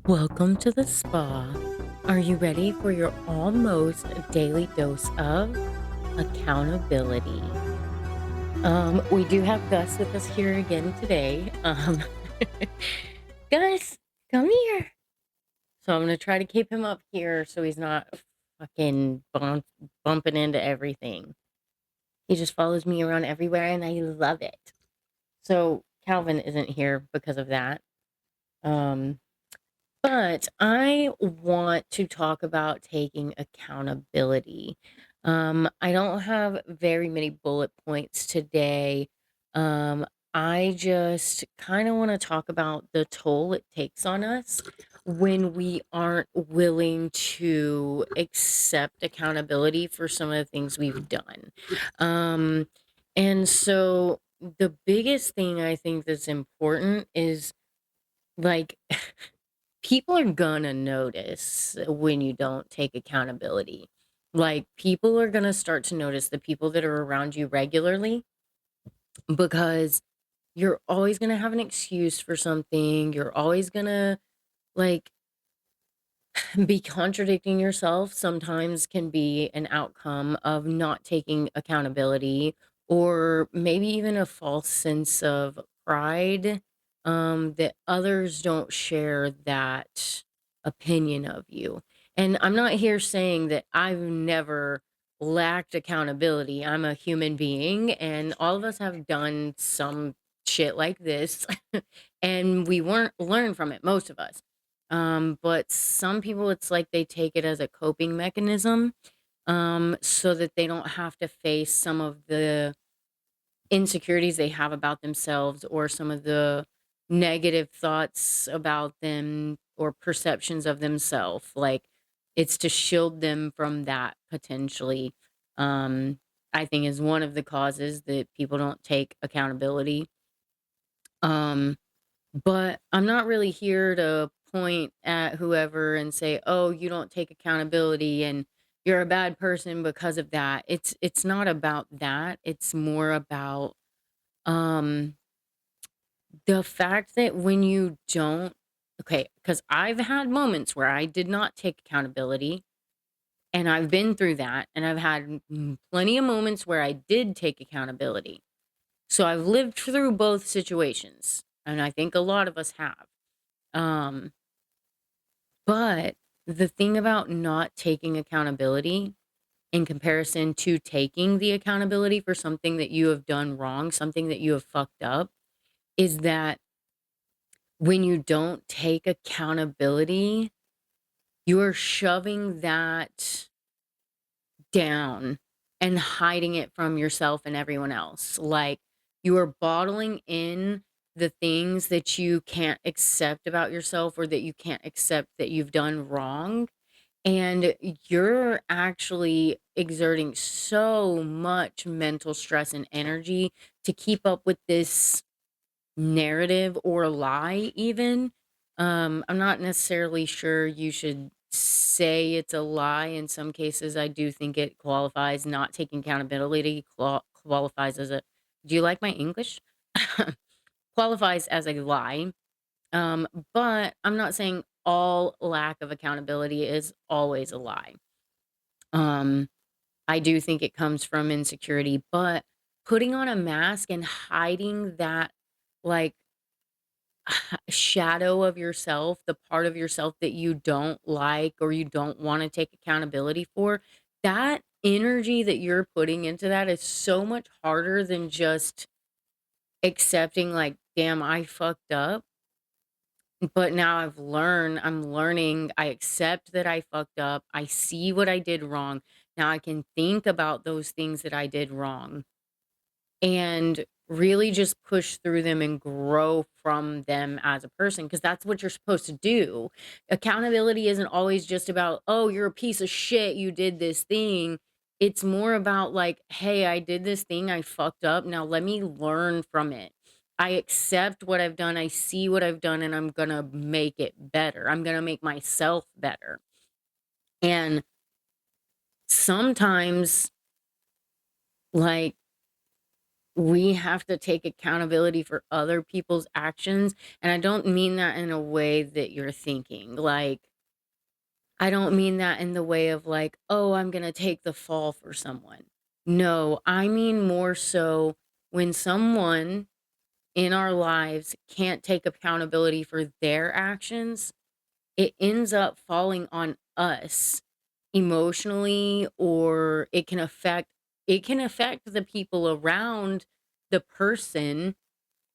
Welcome to the spa. Are you ready for your almost daily dose of accountability? We do have Gus with us here again today. Gus, come here. So I'm gonna try to keep him up here so he's not fucking bumping into everything. He just follows me around everywhere and I love it. So Calvin isn't here because of that. Um, But I want to talk about taking accountability. I don't have very many bullet points today. Um, I just kind of want to talk about the toll it takes on us when we aren't willing to accept accountability for some of the things we've done. Um, and so the biggest thing I think that's important is like people are gonna notice when you don't take accountability. Like, people are gonna start to notice the people that are around you regularly because you're always gonna have an excuse for something. You're always gonna, like, be contradicting yourself sometimes can be an outcome of not taking accountability or maybe even a false sense of pride that others don't share that opinion of you. And I'm not here saying that I've never lacked accountability. I'm a human being, and all of us have done some shit like this, and we weren't learn from it, most of us. But some people, it's like they take it as a coping mechanism, so that they don't have to face some of the insecurities they have about themselves or some of the negative thoughts about them or perceptions of themselves. Like, it's to shield them from that potentially. Um, I think is one of the causes that people don't take accountability. Um, but I'm not really here to point at whoever and say, "Oh, you don't take accountability and you're a bad person because of that." It's not about that. It's more about um the fact that when you don't, okay, cuz I've had moments where I did not take accountability and I've been through that and I've had plenty of moments where I did take accountability. So I've lived through both situations and I think a lot of us have. Um But the thing about not taking accountability in comparison to taking the accountability for something that you have done wrong, something that you have fucked up, is that when you don't take accountability, you're shoving that down and hiding it from yourself and everyone else. Like, you are bottling in the things that you can't accept about yourself or that you can't accept that you've done wrong. And you're actually exerting so much mental stress and energy to keep up with this narrative or lie even. I'm not necessarily sure you should say it's a lie. In some cases, I do think it qualifies. Not taking accountability qualifies as a do you like my English? Qualifies as a lie. But I'm not saying all lack of accountability is always a lie. Um, I do think it comes from insecurity, but putting on a mask and hiding that, like, shadow of yourself, the part of yourself that you don't like or you don't wanna take accountability for, that energy that you're putting into that is so much harder than just accepting, like, "Damn, I fucked up." But now I'm learning, I accept that I fucked up, I see what I did wrong. Now I can think about those things that I did wrong and really just push through them and grow from them as a person because that's what you're supposed to do. Accountability isn't always just about, "Oh, you're a piece of shit, you did this thing." It's more about like, "Hey, I did this thing, I fucked up. Now let me learn from it. I accept what I've done, I see what I've done, and I'm gonna make it better. I'm gonna make myself better." And sometimes, like, we have to take accountability for other people's actions, and I don't mean that in a way that you're thinking. Like, I don't mean that in the way of like, "Oh, I'm gonna take the fall for someone." No, I mean more so when someone in our lives can't take accountability for their actions, it ends up falling on us emotionally, or it can affect the people around the person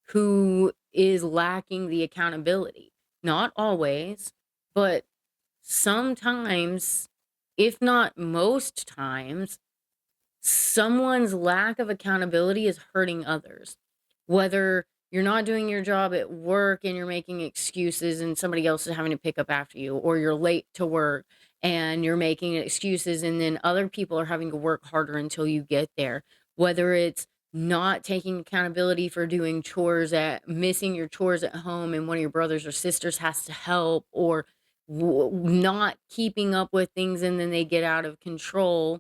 who is lacking the accountability. Not always, but sometimes, if not most times, someone's lack of accountability is hurting others. Whether you're not doing your job at work and you're making excuses and somebody else is having to pick up after you, or you're late to work and you're making excuses and then other people are having to work harder until you get there. Whether it's not taking accountability for doing chores at missing your chores at home and one of your brothers or sisters has to help, or not keeping up with things and then they get out of control,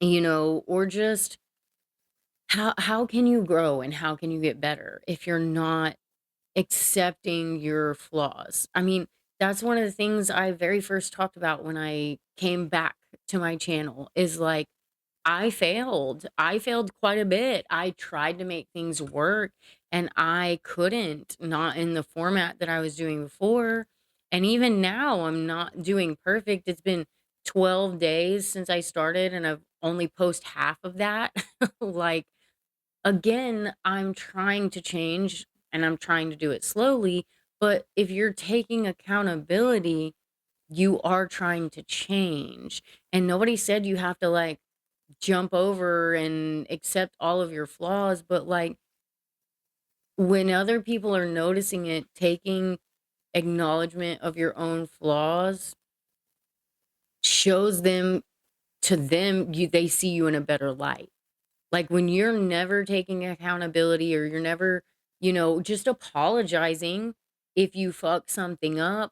or just how can you grow and how can you get better if you're not accepting your flaws? I mean, that's one of the things I very first talked about when I came back to my channel is like I failed. I failed quite a bit. I tried to make things work and I couldn't, not in the format that I was doing before. And even now, I'm not doing perfect. It's been 12 days since I started and I've only post half of that. Like, again, I'm trying to change and I'm trying to do it slowly. But if you're taking accountability, you are trying to change. And nobody said you have to like jump over and accept all of your flaws, but like when other people are noticing it, taking acknowledgement of your own flaws shows them to them they see you in a better light. Like when you're never taking accountability or you're never, just apologizing if you fuck something up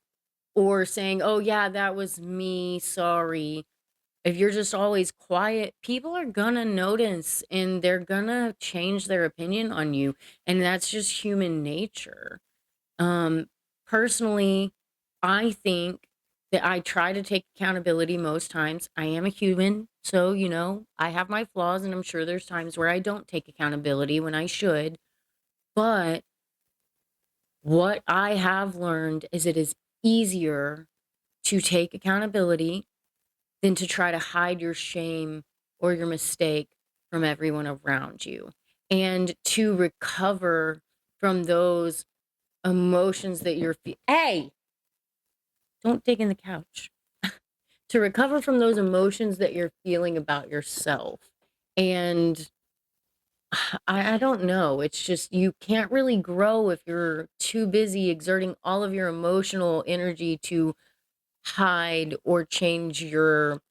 or saying, "Oh yeah, that was me, sorry." If you're just always quiet, people are gonna notice and they're gonna change their opinion on you, and that's just human nature. Um, Personally, I think that I try to take accountability most times. I am a human, so, I have my flaws, and I'm sure there's times where I don't take accountability when I should. But what I have learned is it is easier to take accountability than to try to hide your shame or your mistake from everyone around you. And to recover from those emotions that you're hey, don't dig in the couch. To recover from those emotions that you're feeling about yourself. And I don't know. It's just you can't really grow if you're too busy exerting all of your emotional energy to hide or change your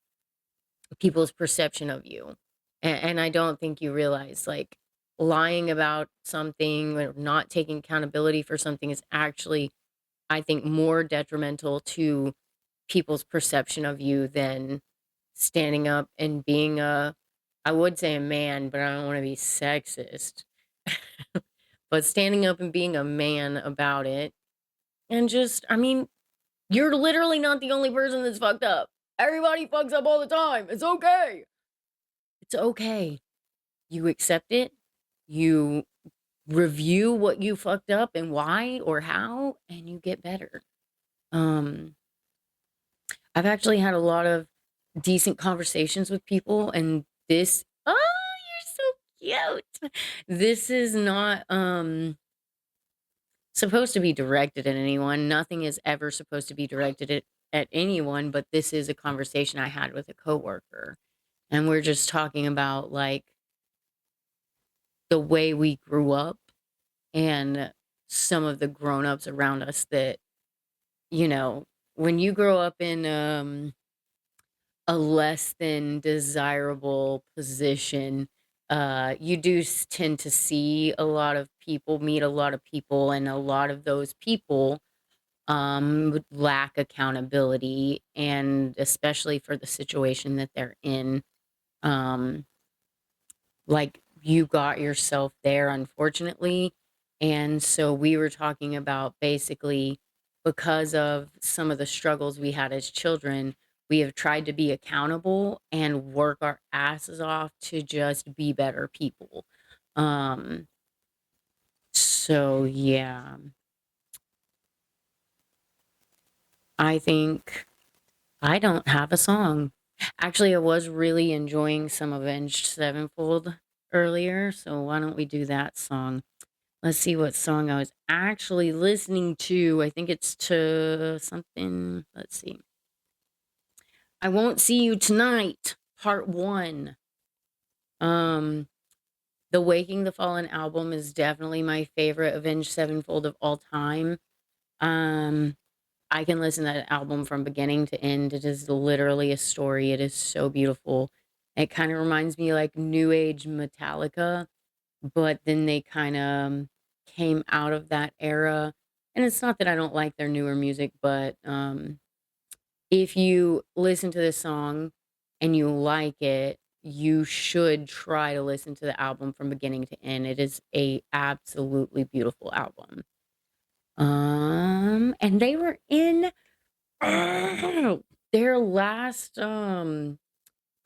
people's perception of you. And I don't think you realize like lying about something or not taking accountability for something is actually, I think, more detrimental to people's perception of you than standing up and being I would say a man, but I don't want to be sexist. But standing up and being a man about it and just, I mean, you're literally not the only person that's fucked up. Everybody fucks up all the time. It's okay. It's okay. You accept it. You review what you fucked up and why or how, and you get better. Um, I've actually had a lot of decent conversations with people, and oh, you're so cute. This is not supposed to be directed at anyone. Nothing is ever supposed to be directed at anyone, but this is a conversation I had with a coworker. And we're just talking about like the way we grew up and some of the grown-ups around us that, you know, when you grow up in a less than desirable position, you do tend to see a lot of people, meet a lot of people, and a lot of those people would lack accountability, and especially for the situation that they're in. Um, like you got yourself there, unfortunately. And so we were talking about basically because of some of the struggles we had as children, we have tried to be accountable and work our asses off to just be better people. Um, so yeah, I think I don't have a song. Actually, I was really enjoying some Avenged Sevenfold earlier, so why don't we do that song? Let's see what song I was actually listening to. I think it's to something. Let's see. I Won't See You Tonight, Part 1. Um, the Waking the Fallen album is definitely my favorite Avenged Sevenfold of all time. Um, I can listen to that album from beginning to end. It is literally a story. It is so beautiful. It kind of reminds me like new age Metallica, but then they kind of came out of that era. And it's not that I don't like their newer music, but if you listen to this song and you like it, you should try to listen to the album from beginning to end. It is a absolutely beautiful album. And they were in their last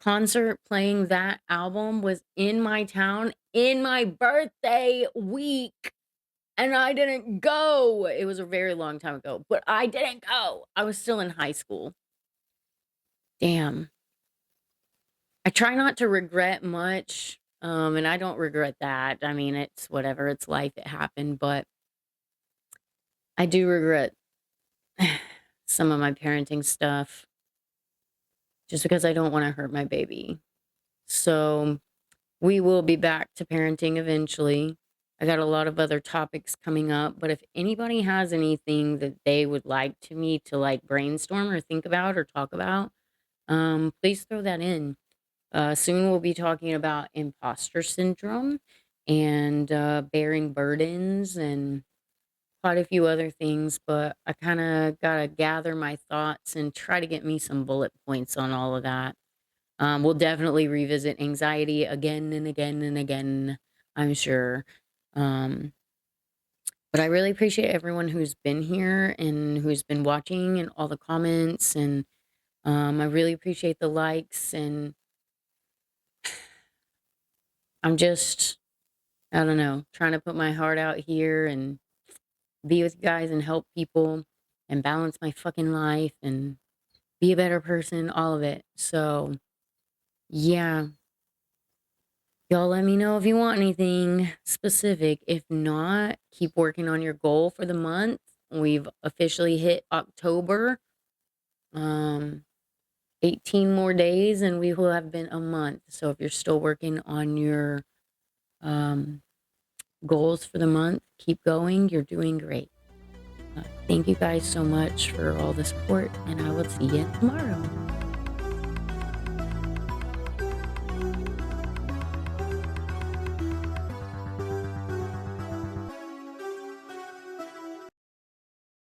concert playing that album was in my town in my birthday week, and I didn't go. It was a very long time ago, but I didn't go. I was still in high school. Damn. I try not to regret much, and I don't regret that. I mean, it's whatever, it's life, it happened, but I do regret some of my parenting stuff just because I don't wanna hurt my baby. So, we will be back to parenting eventually. I got a lot of other topics coming up, but if anybody has anything that they would like to me to, like, brainstorm or think about or talk about, please throw that in. Soon we'll be talking about imposter syndrome and, bearing burdens and quite a few other things, but I kinda gotta gather my thoughts and try to get me some bullet points on all of that. We'll definitely revisit anxiety again and again and again, I'm sure. Um, but I really appreciate everyone who's been here and who's been watching and all the comments and I really appreciate the likes and I'm just I don't know, trying to put my heart out here and be with you guys and help people and balance my fucking life and be a better person, all of it. So, yeah, y'all let me know if you want anything specific. If not, keep working on your goal for the month. We've officially hit October. Um 18 more days and we will have been a month. So if you're still working on your um goals for the month, keep going. You're doing great. Thank you guys so much for all the support and I will see you tomorrow.